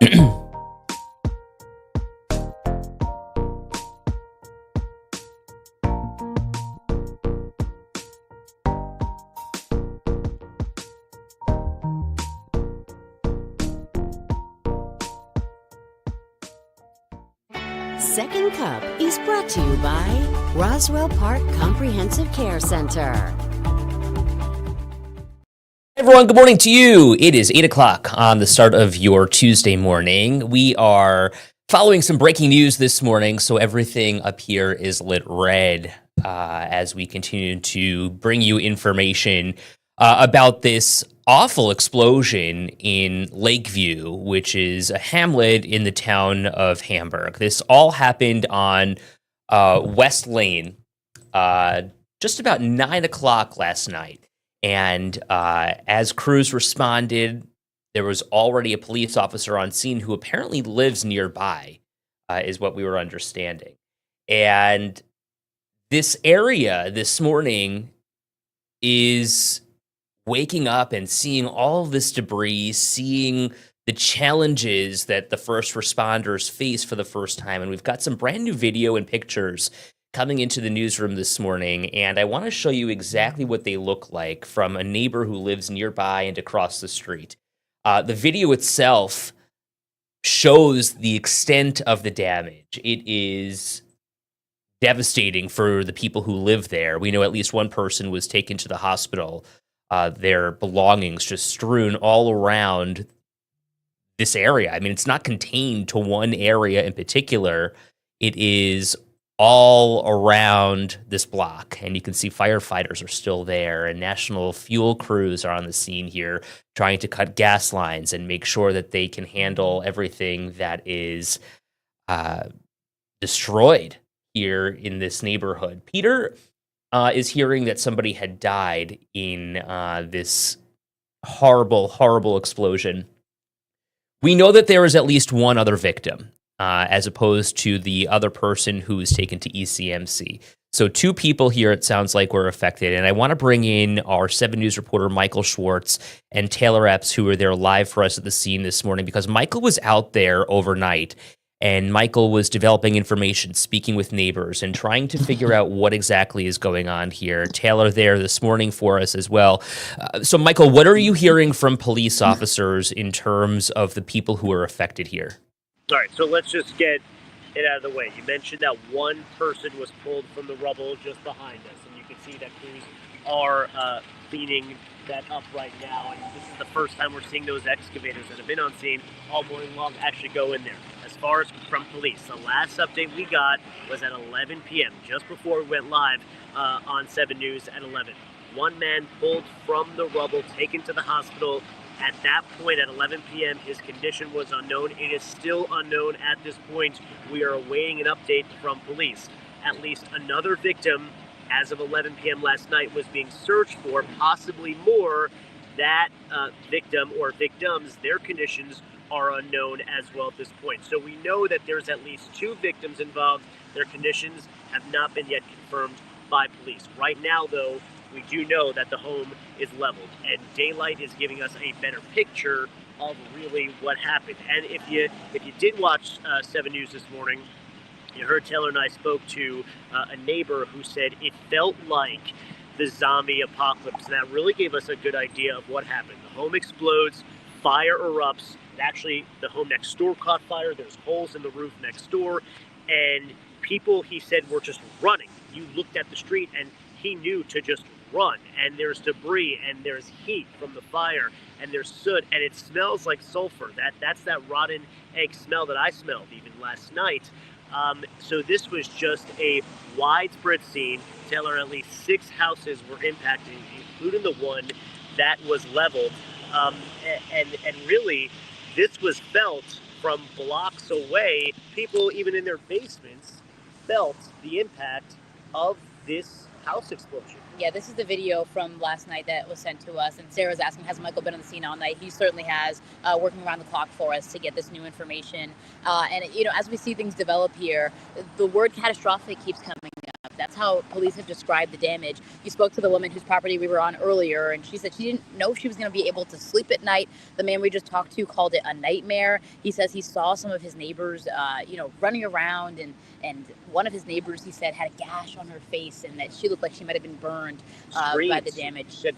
Second Cup is brought to you by Roswell Park Comprehensive Care Center. Everyone, good morning to you. It is 8 o'clock on the start of your Tuesday morning. We are following some breaking news this morning, so everything up here is lit red as we continue to bring you information about this awful explosion in Lakeview, which is a hamlet in the town of Hamburg. This all happened on West Lane just about 9 o'clock last night. And as crews responded, there was already a police officer on scene who apparently lives nearby, is what we were understanding. And this area this morning is waking up and seeing all of this debris, seeing the challenges that the first responders face for the first time. And we've got some brand new video and pictures coming into the newsroom this morning, and I want to show you exactly what they look like from a neighbor who lives nearby and across the street. The video itself shows the extent of the damage. It is devastating for the people who live there. We know at least one person was taken to the hospital, their belongings just strewn all around this area. I mean, it's not contained to one area in particular. It is all around this block, and you can see firefighters are still there, and national fuel crews are on the scene here trying to cut gas lines and make sure that they can handle everything that is destroyed here in this neighborhood. Peter is hearing that somebody had died in this horrible, horrible explosion. We know that there is at least one other victim, as opposed to the other person who was taken to ECMC. So 2 people here, it sounds like, were affected. And I want to bring in our 7 News reporter, Michael Schwartz, and Taylor Epps, who were there live for us at the scene this morning, because Michael was out there overnight. And Michael was developing information, speaking with neighbors, and trying to figure out what exactly is going on here. Taylor there this morning for us as well. So, Michael, what are you hearing from police officers in terms of the people who are affected here? All right, so let's just get it out of the way. You mentioned that one person was pulled from the rubble just behind us, and you can see that crews are cleaning that up right now. And this is the first time we're seeing those excavators that have been on scene all morning long actually go in there. As far as from police, the last update we got was at 11 p.m., just before we went live on 7 News at 11. One man pulled from the rubble, taken to the hospital. At that point, at 11 p.m., his condition was unknown. It is still unknown at this point. We are awaiting an update from police. At least another victim, as of 11 p.m. last night, was being searched for, possibly more. That victim or victims, their conditions are unknown as well at this point. So we know that there's at least 2 victims involved. Their conditions have not been yet confirmed by police. Right now, though, we do know that the home is leveled, and daylight is giving us a better picture of really what happened. And if you did watch 7 News this morning, you heard Taylor and I spoke to a neighbor who said it felt like the zombie apocalypse, and that really gave us a good idea of what happened. The home explodes, fire erupts. Actually, the home next door caught fire. There's holes in the roof next door, and people, he said, were just running. You looked at the street, and he knew to just run, and there's debris, and there's heat from the fire, and there's soot, and it smells like sulfur. That's that rotten egg smell that I smelled even last night. So this was just a widespread scene. Taylor, at least 6 houses were impacted, including the one that was leveled. And really, this was felt from blocks away. People, even in their basements, felt the impact of this house explosion. Yeah, this is the video from last night that was sent to us, and Sarah's asking, has Michael been on the scene all night? He certainly has, working around the clock for us to get this new information. And, as we see things develop here, the word catastrophic keeps coming up. That's how police have described the damage. You spoke to the woman whose property we were on earlier, and she said she didn't know if she was going to be able to sleep at night. The man we just talked to called it a nightmare. He says he saw some of his neighbors, running around, and one of his neighbors, he said, had a gash on her face, and that she looked like she might have been burned by the damage. She said,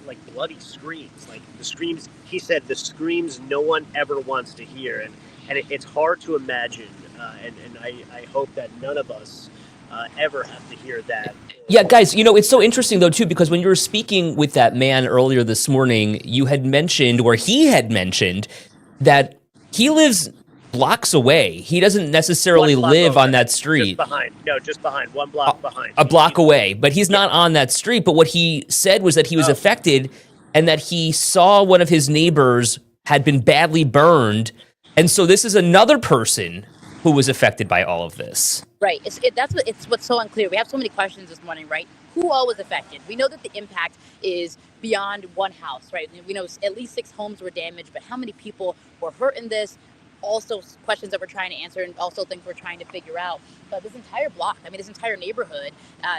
like bloody screams, like the screams. He said the screams no one ever wants to hear, and it's hard to imagine. And I hope that none of us ever have to hear that. Yeah, guys, it's so interesting, though, too, because when you were speaking with that man earlier this morning, you had mentioned, or he had mentioned, that he lives blocks away. He doesn't necessarily live on that street. Just behind, 1 block behind. A block away, but he's not on that street. But what he said was that he was affected and that he saw one of his neighbors had been badly burned. And so this is another person who was affected by all of this. Right. It's what's so unclear. We have so many questions this morning, right? Who all was affected? We know that the impact is beyond one house, right? We know at least 6 homes were damaged, but how many people were hurt in this? Also questions that we're trying to answer, and also things we're trying to figure out. But this entire block, this entire neighborhood,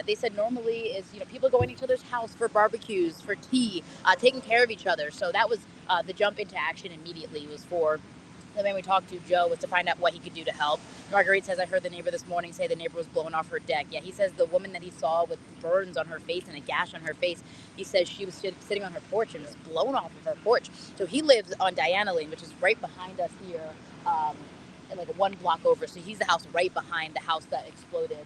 they said normally is, people going to each other's house for barbecues, for tea, taking care of each other. So that was the jump into action immediately was for the man we talked to, Joe, was to find out what he could do to help. Marguerite says, I heard the neighbor this morning say the neighbor was blowing off her deck. Yeah, he says the woman that he saw with burns on her face and a gash on her face, he says she was sitting on her porch and was blown off of her porch. So he lives on Diana Lane, which is right behind us here, and like 1 block over. So he's the house right behind the house that exploded.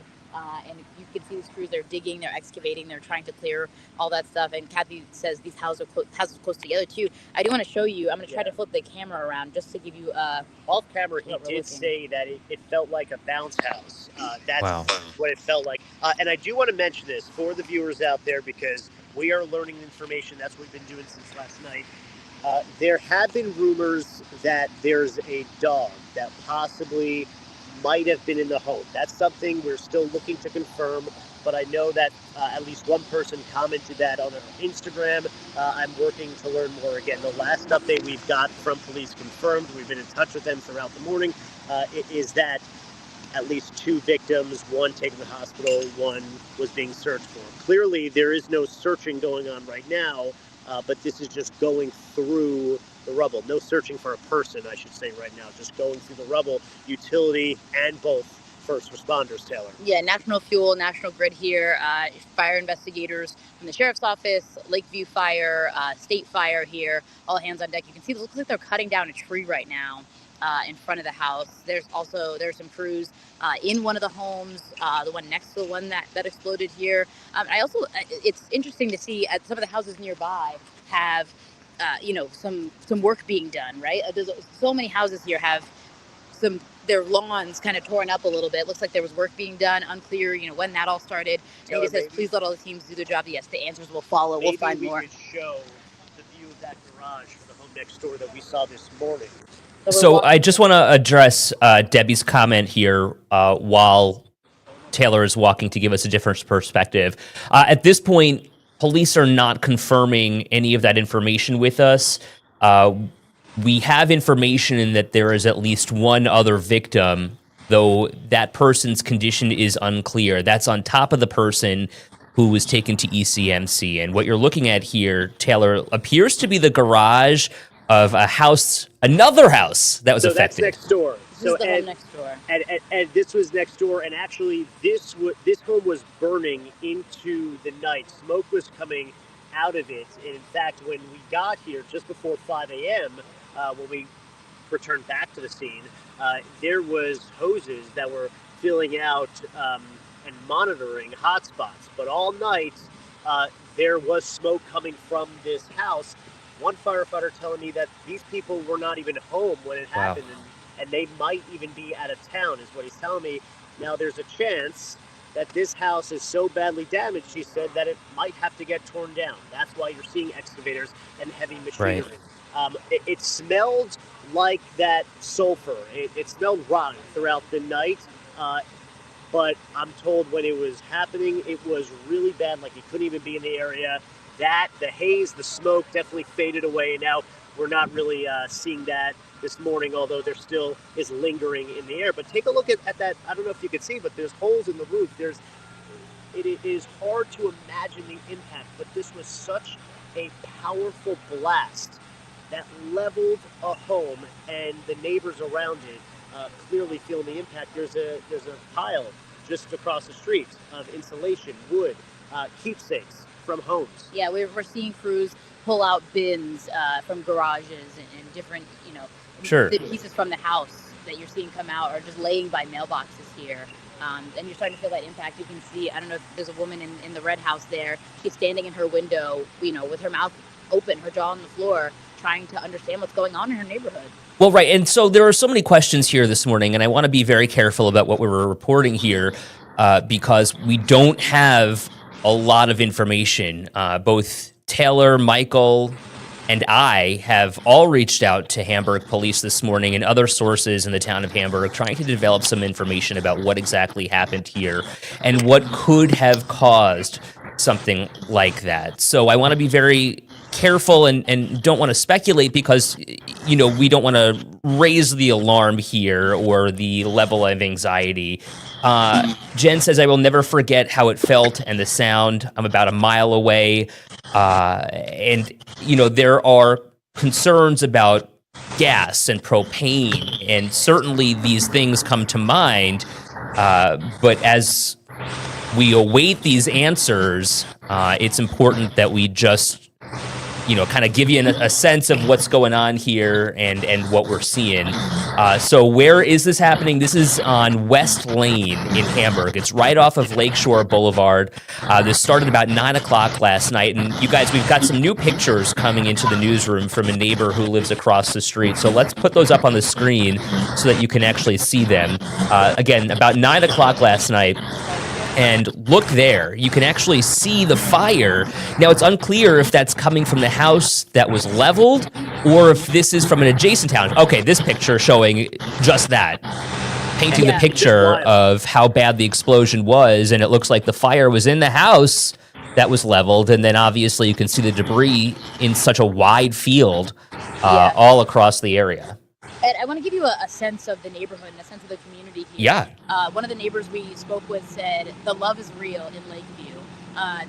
And you can see these crews, they're digging, they're excavating, they're trying to clear all that stuff. And Kathy says these houses are close together too. I do want to show you, I'm going to try to flip the camera around just to give you off camera. He did say that it felt like a bounce house. That's what it felt like. And I do want to mention this for the viewers out there, because we are learning information. That's what we've been doing since last night. There have been rumors that there's a dog that possibly might have been in the home. That's something we're still looking to confirm, but I know that at least one person commented that on their Instagram. I'm working to learn more. Again, the last update we've got from police confirmed, we've been in touch with them throughout the morning, is that at least 2 victims, 1 taken to the hospital, 1 was being searched for. Clearly, there is no searching going on right now, but this is just going through the rubble. No searching for a person, I should say right now. Just going through the rubble, utility, and both first responders, Taylor. Yeah, National Fuel, National Grid here, fire investigators from the Sheriff's Office, Lakeview Fire, State Fire here, all hands on deck. You can see it looks like they're cutting down a tree right now in front of the house. There's some crews in one of the homes, the one next to the one that exploded here. It's interesting to see at some of the houses nearby have some work being done, right? There's so many houses here have their lawns kind of torn up a little bit. Looks like there was work being done. Unclear, when that all started. And he says, please let all the teams do their job. Yes, the answers will follow. We'll find more. Maybe we could show the view of that garage for the home next door that we saw this morning. So I just want to address Debbie's comment here while Taylor is walking to give us a different perspective. At this point, police are not confirming any of that information with us. We have information in that there is at least 1 other victim, though that person's condition is unclear. That's on top of the person who was taken to ECMC. And what you're looking at here, Taylor, appears to be the garage of another house that was affected. That's next door. This is the home next door. And this was next door, and actually this home was burning into the night. Smoke was coming out of it. And in fact, when we got here just before 5 a.m., when we returned back to the scene, there was hoses that were filling out and monitoring hotspots. But all night, there was smoke coming from this house. One firefighter telling me that these people were not even home when it happened, and they might even be out of town, is what he's telling me. Now, there's a chance that this house is so badly damaged, he said, that it might have to get torn down. That's why you're seeing excavators and heavy machinery. Right. It smelled like that sulfur. It smelled rotten throughout the night, but I'm told when it was happening, it was really bad, like you couldn't even be in the area. The haze, the smoke definitely faded away. Now, we're not really seeing that this morning, although there still is lingering in the air. But take a look at that. I don't know if you can see, but there's holes in the roof. There's it is hard to imagine the impact, but this was such a powerful blast that leveled a home, and the neighbors around it clearly feeling the impact. There's a pile just across the street of insulation, wood, keepsakes from homes. Yeah, we're seeing crews pull out bins from garages and different, Sure. the pieces from the house that you're seeing come out are just laying by mailboxes here. And you're starting to feel that impact. You can see, I don't know if there's a woman in the red house there. She's standing in her window, with her mouth open, her jaw on the floor, trying to understand what's going on in her neighborhood. Well, right. And so there are so many questions here this morning, and I want to be very careful about what we're reporting here because we don't have a lot of information. Both Taylor, Michael, and I have all reached out to Hamburg police this morning and other sources in the town of Hamburg trying to develop some information about what exactly happened here and what could have caused something like that. So I want to be very careful and don't want to speculate because, we don't want to raise the alarm here or the level of anxiety. Jen says, I will never forget how it felt and the sound. I'm about a mile away. And there are concerns about gas and propane, and certainly these things come to mind. But as we await these answers, it's important that we just kind of give you a sense of what's going on here and what we're seeing. So where is this happening? This is on West Lane in Hamburg. It's right off of Lakeshore Boulevard. This started about 9 o'clock last night. And you guys, we've got some new pictures coming into the newsroom from a neighbor who lives across the street. So let's put those up on the screen so that you can actually see them. Again, about 9 o'clock last night. And look there, you can actually see the fire. Now, it's unclear if that's coming from the house that was leveled or if this is from an adjacent town. Okay, this picture showing just that, painting the picture of how bad the explosion was. And it looks like the fire was in the house that was leveled. And then obviously you can see the debris in such a wide field all across the area. Ed, I want to give you a sense of the neighborhood and a sense of the community here. Yeah. One of the neighbors we spoke with said, the love is real in Lakeview.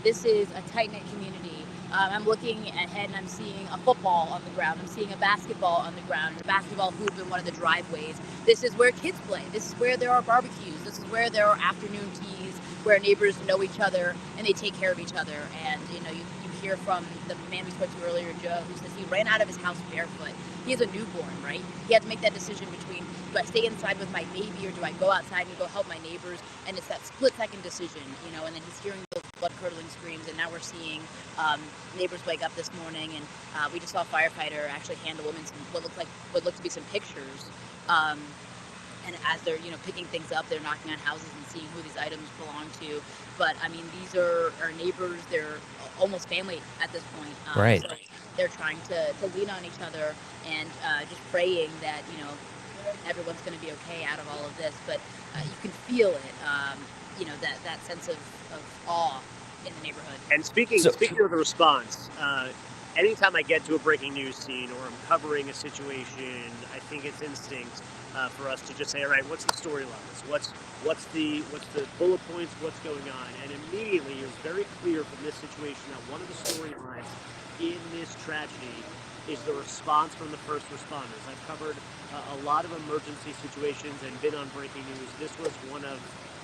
This is a tight-knit community. I'm looking ahead and I'm seeing a football on the ground. I'm seeing a basketball on the ground, a basketball hoop in one of the driveways. This is where kids play. This is where there are barbecues. This is where there are afternoon teas, where neighbors know each other and they take care of each other. And, you hear from the man we spoke to earlier, Joe, who says he ran out of his house barefoot. He has a newborn, right? He had to make that decision between, do I stay inside with my baby or do I go outside and go help my neighbors? And it's that split-second decision, and then he's hearing those blood-curdling screams, and now we're seeing neighbors wake up this morning, and we just saw a firefighter actually hand a woman what looked to be some pictures. And as they're, picking things up, they're knocking on houses and seeing who these items belong to. But, these are our neighbors. They're almost family at this point. Right. So they're trying to lean on each other and just praying that, everyone's going to be okay out of all of this. But you can feel it, that sense of awe in the neighborhood. And speaking of the response, anytime I get to a breaking news scene or I'm covering a situation, I think it's instinct for us to just say, all right, what's the storylines? What's the bullet points? What's going on? And immediately it was very clear from this situation that one of the storylines in this tragedy is the response from the first responders. I've covered a lot of emergency situations and been on breaking news. This was one of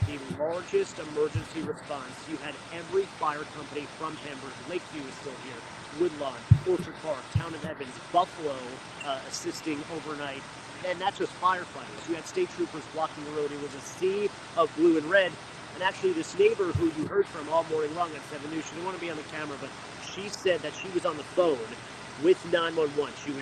the largest emergency response. You had every fire company from Hamburg, Lakeview is still here, Woodlawn, Orchard Park, Town of Evans, Buffalo assisting overnight. And that's just firefighters. You had state troopers blocking the road. It was a sea of blue and red. And actually this neighbor who you heard from all morning long at 7 News, she didn't want to be on the camera, but she said that she was on the phone with 911. She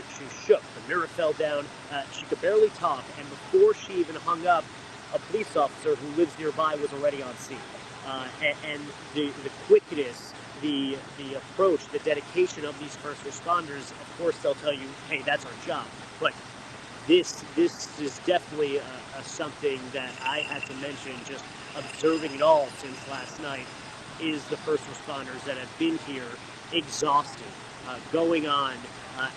shook. The mirror fell down. She could barely talk. And before she even hung up, a police officer who lives nearby was already on scene. And the quickness, the approach, the dedication of these first responders, of course, they'll tell you, hey, that's our job. But this is definitely something that I had to mention, just observing it all since last night, is the first responders that have been here exhausted, going on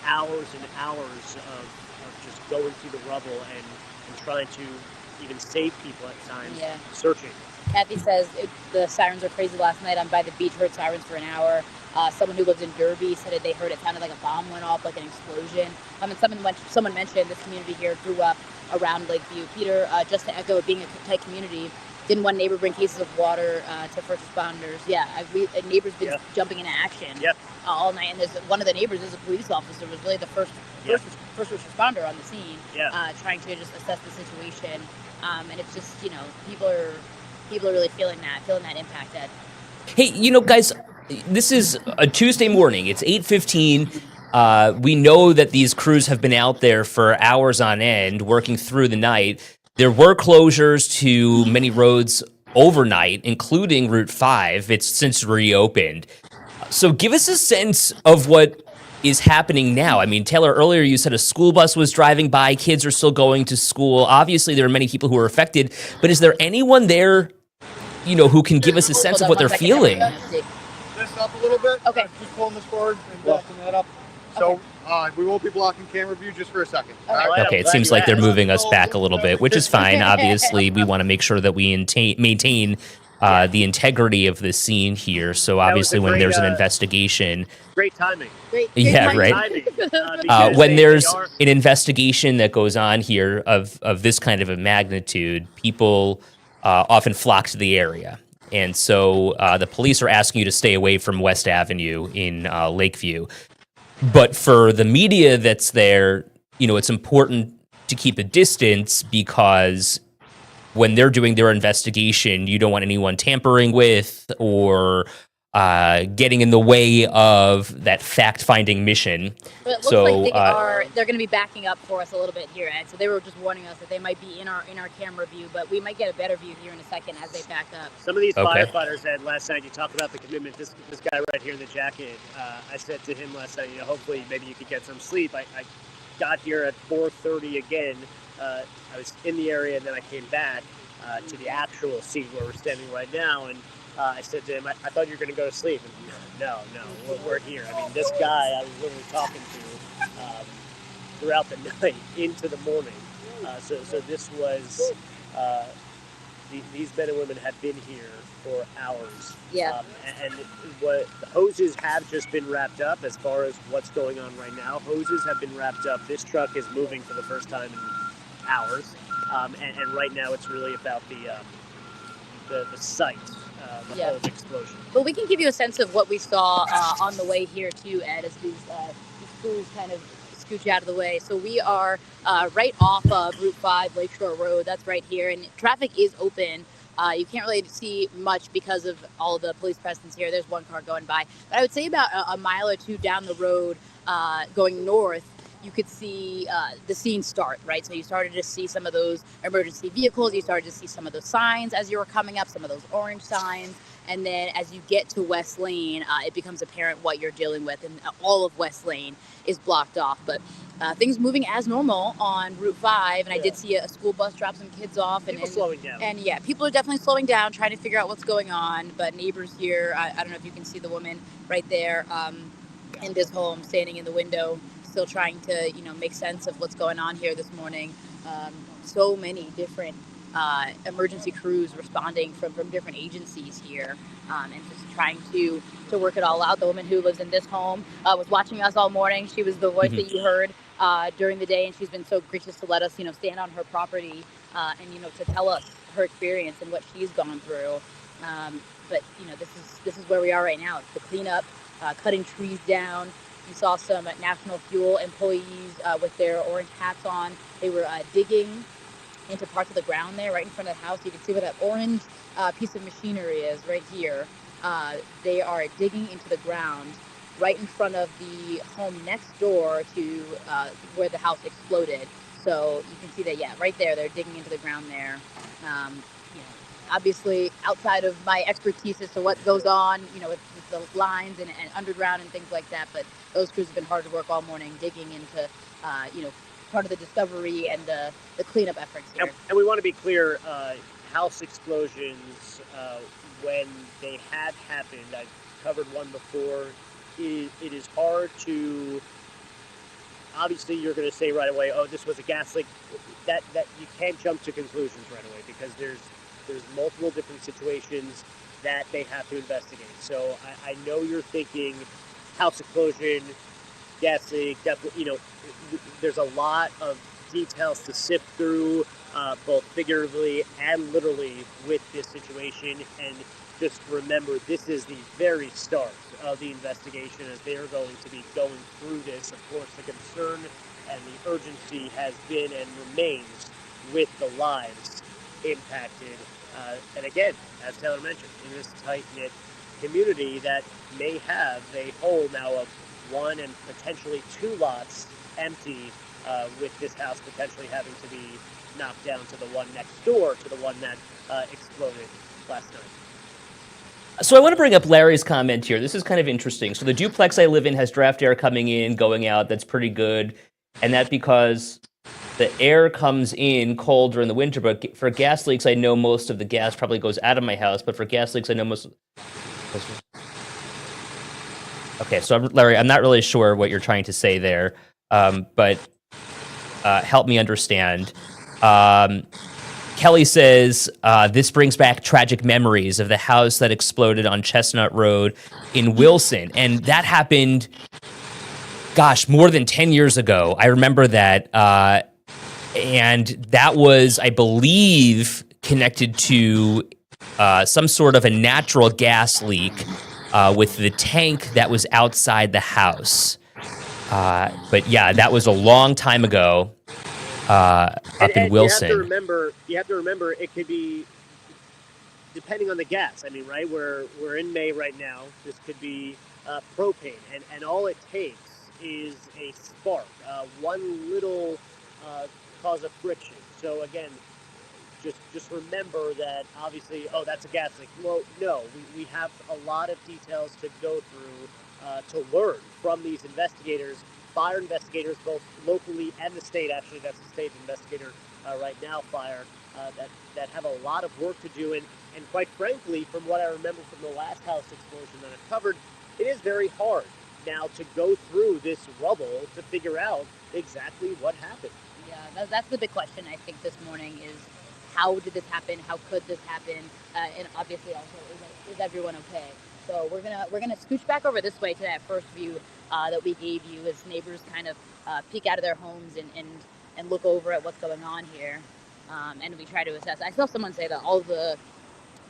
hours and hours of just going through the rubble and trying to even save people at times Yeah. searching. Kathy says the sirens were crazy last night. I'm by the beach, heard sirens for an hour. Someone who lives in Derby said that they heard it sounded like a bomb went off, like an explosion. And someone mentioned this community here grew up around Lakeview. Peter, just to echo it being a tight community, didn't one neighbor bring cases of water to first responders? Yeah, a neighbor's been jumping into action all night. And one of the neighbors is a police officer, was really the first responder on the scene, trying to just assess the situation. And it's just, people are really feeling that impact, Ed. Hey, guys, this is a Tuesday morning. It's 8:15. We know that these crews have been out there for hours on end, working through the night. There were closures to many roads overnight, including Route 5. It's since reopened. So give us a sense of what is happening now. I mean, Taylor, earlier you said a school bus was driving by. Kids are still going to school. Obviously, there are many people who are affected. But is there anyone there, who can give us a sense of what they're feeling? This up a little bit. Okay. Just pulling this forward and backing that up. So we won't be blocking camera view just for a second. Okay, it seems like they're moving us back a little bit, which is fine. Obviously, we want to make sure that we maintain the integrity of the scene here. So obviously, when there's an investigation, Great timing. Great right. Timing, When there's an investigation that goes on here of this kind of a magnitude, people often flock to the area. And so the police are asking you to stay away from West Avenue in Lakeview. But for the media that's there, it's important to keep a distance because when they're doing their investigation, you don't want anyone tampering with or getting in the way of that fact-finding mission. But it looks like they're going to be backing up for us a little bit here, Ed. So they were just warning us that they might be in our camera view, but we might get a better view here in a second as they back up. Some of these firefighters said last night, you talked about the commitment. This guy right here in the jacket, I said to him last night, hopefully maybe you could get some sleep. I got here at 4:30 again. I was in the area, and then I came back to the actual scene where we're standing right now, and I said to him, I thought you were going to go to sleep. And no, we're here. I mean, this guy I was literally talking to throughout the night into the morning. So this was, these men and women have been here for hours. Yeah. And what the hoses have just been wrapped up as far as what's going on right now. Hoses have been wrapped up. This truck is moving for the first time in hours. And right now it's really about the site. The whole explosion. But we can give you a sense of what we saw on the way here too, Ed, as these crews kind of scooch out of the way. So we are right off of Route 5, Lakeshore Road. That's right here, and traffic is open. You can't really see much because of all the police presence here. There's one car going by, but I would say about a mile or two down the road, going north, you could see the scene start, right? So you started to see some of those emergency vehicles. You started to see some of those signs as you were coming up, some of those orange signs. And then as you get to West Lane, it becomes apparent what you're dealing with. And all of West Lane is blocked off. But things moving as normal on Route 5. And I did see a school bus drop some kids off. People slowing down. And yeah, people are definitely slowing down, trying to figure out what's going on. But neighbors here, I don't know if you can see the woman right there in this home standing in the window, still trying to, make sense of what's going on here this morning. So many different emergency crews responding from different agencies here, and just trying to work it all out. The woman who lives in this home was watching us all morning. She was the voice that you heard during the day, and she's been so gracious to let us, stand on her property and, to tell us her experience and what she's gone through. But, this is where we are right now. It's the cleanup, cutting trees down. You saw some National Fuel employees with their orange hats on. They were digging into parts of the ground there right in front of the house. You can see where that orange piece of machinery is right here. They are digging into the ground right in front of the home next door to where the house exploded. So you can see that, right there, they're digging into the ground there. Obviously, outside of my expertise as to what goes on, with the lines and underground and things like that, but those crews have been hard to work all morning, digging into, part of the discovery and the cleanup efforts here. And we want to be clear, house explosions, when they have happened, I've covered one before, it is hard to obviously you're going to say right away, oh, this was a gas leak. That you can't jump to conclusions right away because there's multiple different situations that they have to investigate. So I know you're thinking house explosion, gas leak, definitely, there's a lot of details to sift through, both figuratively and literally with this situation. And just remember, this is the very start of the investigation as they are going to be going through this. Of course, the concern and the urgency has been and remains with the lives impacted. And again, as Taylor mentioned, in this tight-knit community that may have a hole now of one and potentially two lots empty, with this house potentially having to be knocked down to the one next door to the one that exploded last night. So I want to bring up Larry's comment here. This is kind of interesting. So the duplex I live in has draft air coming in, going out. That's pretty good. And that's because the air comes in cold during the winter. But for gas leaks, I know most of the gas probably goes out of my house. But for gas leaks, I know most... Okay, so Larry, I'm not really sure what you're trying to say there. But help me understand. Kelly says, this brings back tragic memories of the house that exploded on Chestnut Road in Wilson. And that happened, gosh, more than 10 years ago. I remember that. And that was, I believe, connected to some sort of a natural gas leak with the tank that was outside the house. But yeah, that was a long time ago. Up in Wilson. You have to remember it could be depending on the gas. I mean, right? We're in May right now. This could be propane, and all it takes is a spark, one little cause of friction. So again, just remember that obviously, oh, that's a gas leak. Well, no, we have a lot of details to go through to learn from these investigators. Fire investigators, both locally and the state. Actually, that's the state investigator right now, fire, that have a lot of work to do. And quite frankly, from what I remember from the last house explosion that I've covered, it is very hard now to go through this rubble to figure out exactly what happened. Yeah, that's the big question, I think, this morning is how did this happen? How could this happen? And obviously also, is everyone okay? So we're gonna scooch back over this way to that first view that we gave you as neighbors kind of peek out of their homes and look over at what's going on here. And we try to assess. I saw someone say that all the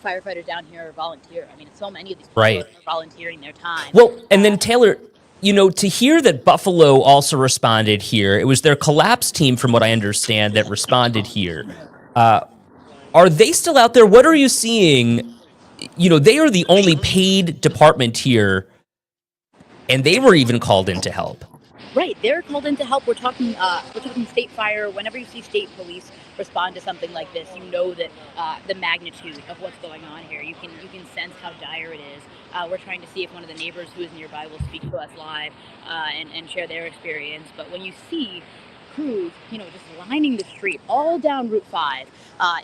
firefighters down here are volunteer. I mean, so many of these people Right. are volunteering their time. Well, and then Taylor, to hear that Buffalo also responded here, it was their collapse team, from what I understand, that responded here. Are they still out there? What are you seeing? They are the only paid department here, and they were even called in to help. Right, they're called in to help. We're talking state fire. Whenever you see state police respond to something like this, you know that the magnitude of what's going on here. You can sense how dire it is. We're trying to see if one of the neighbors who is nearby will speak to us live and share their experience. But when you see crews, just lining the street all down Route 5,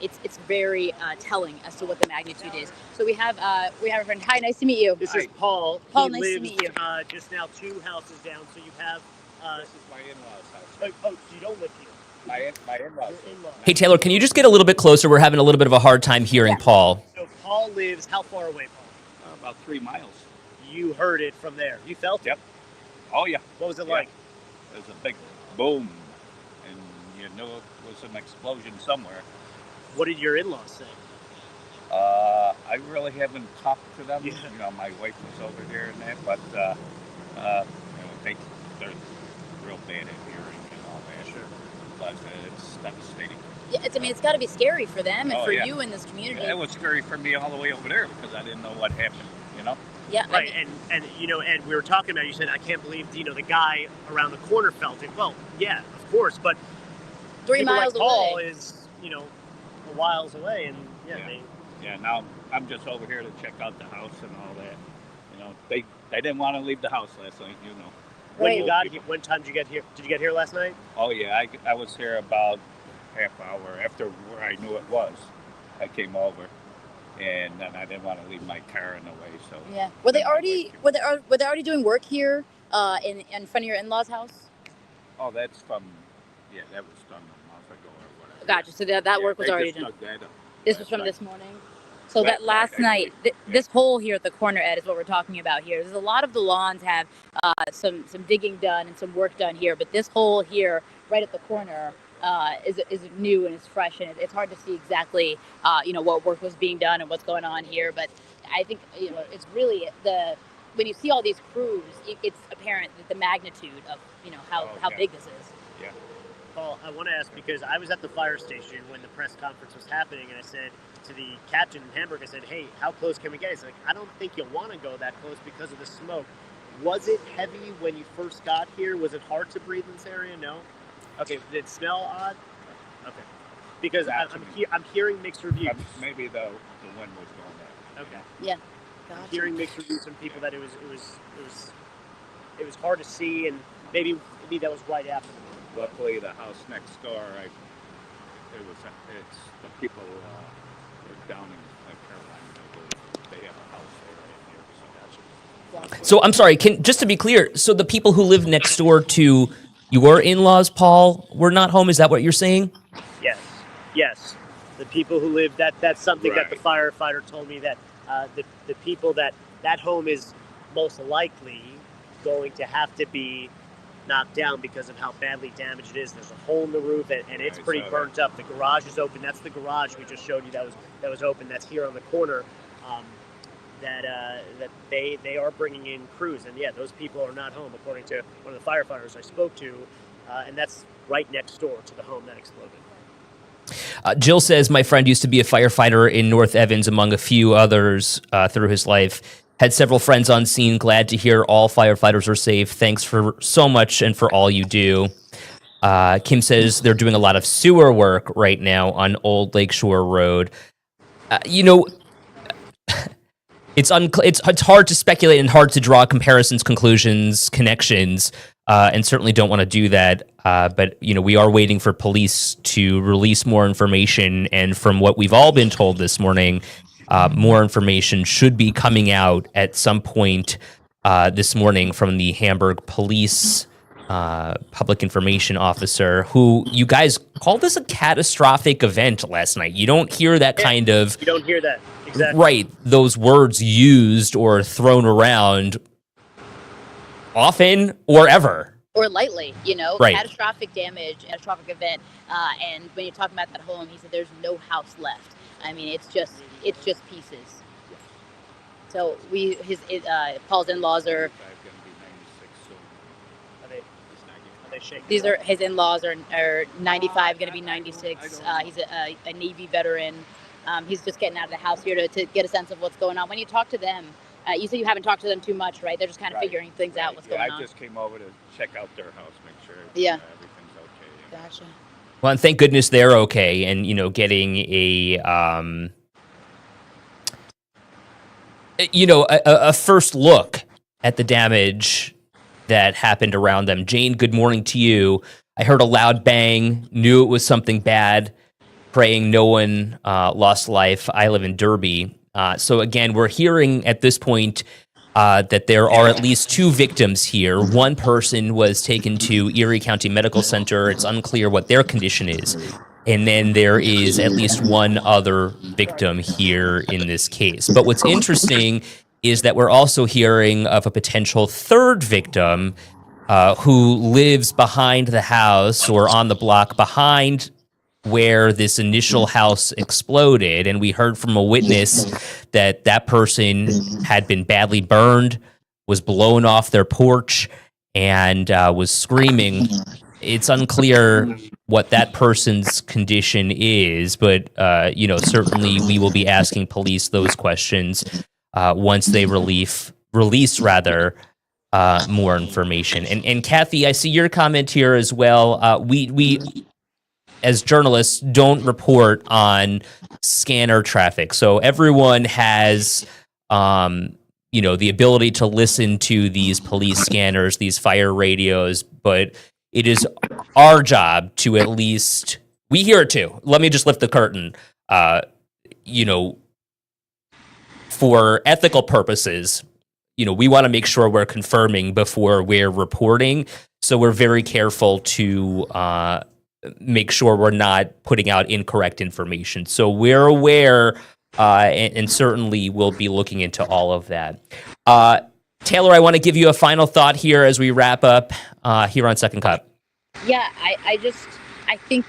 it's very telling as to what the magnitude is. So we have a friend. Hi, nice to meet you. This is Paul. Paul, He nice lives, to meet you. Just now 2 houses down. So you have. This is my in-laws' house. Oh, you don't live here. My in-laws. Your in-laws. Hey, Taylor, can you just get a little bit closer? We're having a little bit of a hard time hearing Paul. So Paul lives how far away, Paul? About 3 miles. You heard it from there. You felt it. Yep. Oh yeah. What was it Yeah. like? There's a big boom, and you knew it was an explosion somewhere. What did your in-laws say? I really haven't talked to them. Yeah. My wife was over here and that, but they're real bad at hearing and all that. Sure. But it's devastating. Yeah, it's got to be scary for them and Oh, for yeah. you in this community. It was scary for me all the way over there because I didn't know what happened. Yeah, I Right, mean, and Ed, we were talking about. You said, I can't believe the guy around the corner felt it. Well, yeah, of course, but 3 people miles like Paul away. is a whiles away, and Yeah. they. Yeah. Now I'm just over here to check out the house and all that. They didn't want to leave the house last night. When you Old got people. here, what time did you get here? Did you get here last night? Oh yeah, I was here about half hour after where I knew it was. I came over, and then I didn't want to leave my car in the way. So Yeah. Were they already doing work here in front of your in-laws' house? Oh, that's from, that was done a month ago or whatever. Gotcha. So that work was they already just done. dug that up This was last from night. this morning. So Last that last night, night, this hole here at the corner, Ed, is what we're talking about here. There's a lot of the lawns have some digging done and some work done here, but this hole here, right at the corner, is new and is fresh, and it's hard to see exactly, what work was being done and what's going on here. But I think it's really when you see all these crews, it's apparent that the magnitude of how yeah. big this is. Yeah. Paul, I want to ask because I was at the fire station when the press conference was happening, and I said to the captain in Hamburg, I said, "Hey, how close can we get?" He's like, "I don't think you'll want to go that close because of the smoke." Was it heavy when you first got here? Was it hard to breathe in this area? No. Okay. Did it smell odd? Okay. Because I'm hearing mixed reviews. Maybe the wind was going that. Okay. Yeah. I'm Gotcha. hearing mixed reviews from people that it was hard to see, and maybe that was right after the move. Luckily, the house next door, it's the people were down in Carolina. They have a house there in here, so that's So I'm sorry, just to be clear, so the people who live next door to your in-laws, Paul, were not home, is that what you're saying? Yes. The people who live that's something that the Right. firefighter told me that the people that home is most likely going to have to be knocked down because of how badly damaged it is. There's a hole in the roof, and it's I pretty saw that. burnt up. The garage is open. That's the garage we just showed you that was open. That's here on the corner. That they are bringing in crews, and those people are not home, according to one of the firefighters I spoke to, and that's right next door to the home that exploded. Jill says, my friend used to be a firefighter in North Evans, among a few others through his life. Had several friends on scene. Glad to hear all firefighters are safe. Thanks for so much and for all you do. Kim says they're doing a lot of sewer work right now on Old Lakeshore Road. It's hard to speculate and hard to draw comparisons, conclusions, connections, and certainly don't want to do that. But we are waiting for police to release more information, and from what we've all been told this morning, more information should be coming out at some point this morning from the Hamburg police public information officer, who you guys called this a catastrophic event last night. You don't hear that kind of... You don't hear that. Exactly. Right, those words used or thrown around often or ever. Or lightly, Right. Catastrophic damage, catastrophic event. And when you're talking about that home, he said there's no house left. I mean, it's just pieces. So Paul's in-laws are, I'm going to be 96 soon. Are they shaking? these are, his in-laws are 95, going to be 96. He's a Navy veteran. He's just getting out of the house here to get a sense of what's going on. When you talk to them, you say you haven't talked to them too much, right? They're just kind of Right. figuring things out, what's going on. I just came over to check out their house, make sure Yeah. everything's okay. Gotcha. Well, and thank goodness they're okay, and getting a first look at the damage that happened around them. Jane, good morning to you. I heard a loud bang, knew it was something bad. Praying no one lost life. I live in Derby. So again, we're hearing at this point that there are at least 2 victims here. One person was taken to Erie County Medical Center. It's unclear what their condition is. And then there is at least one other victim here in this case. But what's interesting is that we're also hearing of a potential third victim who lives behind the house or on the block behind where this initial house exploded. And we heard from a witness that person had been badly burned, was blown off their porch, and was screaming. It's unclear what that person's condition is, but certainly we will be asking police those questions once they release more information. And Kathy, I see your comment here as well. We as journalists don't report on scanner traffic, so everyone has the ability to listen to these police scanners, these fire radios, but it is our job to at least, we hear it too. Let me just lift the curtain. For ethical purposes, we want to make sure we're confirming before we're reporting. So we're very careful to make sure we're not putting out incorrect information. So we're aware, and certainly we'll be looking into all of that. Taylor, I want to give you a final thought here as we wrap up here on Second Cup. Yeah, I think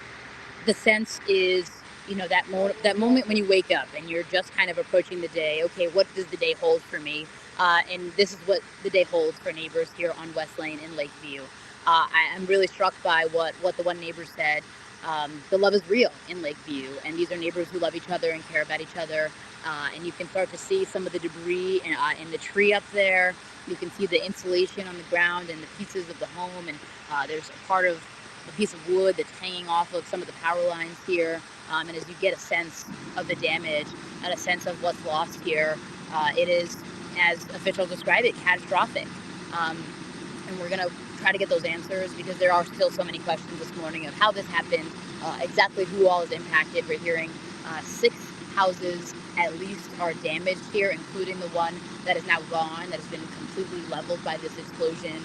the sense is, that moment when you wake up and you're just kind of approaching the day. Okay, what does the day hold for me? And this is what the day holds for neighbors here on West Lane in Lakeview. I'm really struck by what the one neighbor said. The love is real in Lakeview, and these are neighbors who love each other and care about each other. And you can start to see some of the debris in the tree up there. You can see the insulation on the ground and the pieces of the home, and there's a piece of wood that's hanging off of some of the power lines here. And as you get a sense of the damage and a sense of what's lost here, it is, as officials describe it, catastrophic. And we're going to try to get those answers, because there are still so many questions this morning of how this happened, exactly who all is impacted. We're hearing 6 houses at least are damaged here, including the one that is now gone, that has been completely leveled by this explosion.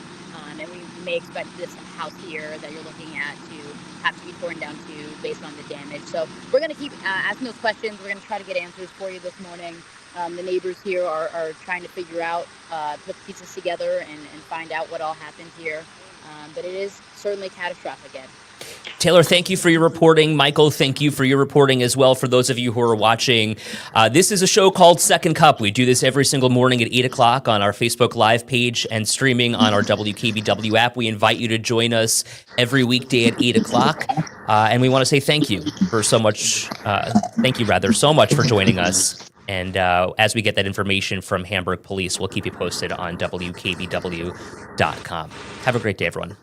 And we may expect this house here that you're looking at to have to be torn down too, based on the damage. So we're going to keep asking those questions. We're going to try to get answers for you this morning. The neighbors here are trying to figure out, put the pieces together and find out what all happened here. But it is certainly catastrophic, Ed. Taylor, thank you for your reporting. Michael, thank you for your reporting as well. For those of you who are watching, this is a show called Second Cup. We do this every single morning at 8 o'clock on our Facebook Live page and streaming on our WKBW app. We invite you to join us every weekday at 8 o'clock. And we want to say thank you for so much. Thank you so much for joining us. And as we get that information from Hamburg Police, we'll keep you posted on WKBW.com. Have a great day, everyone.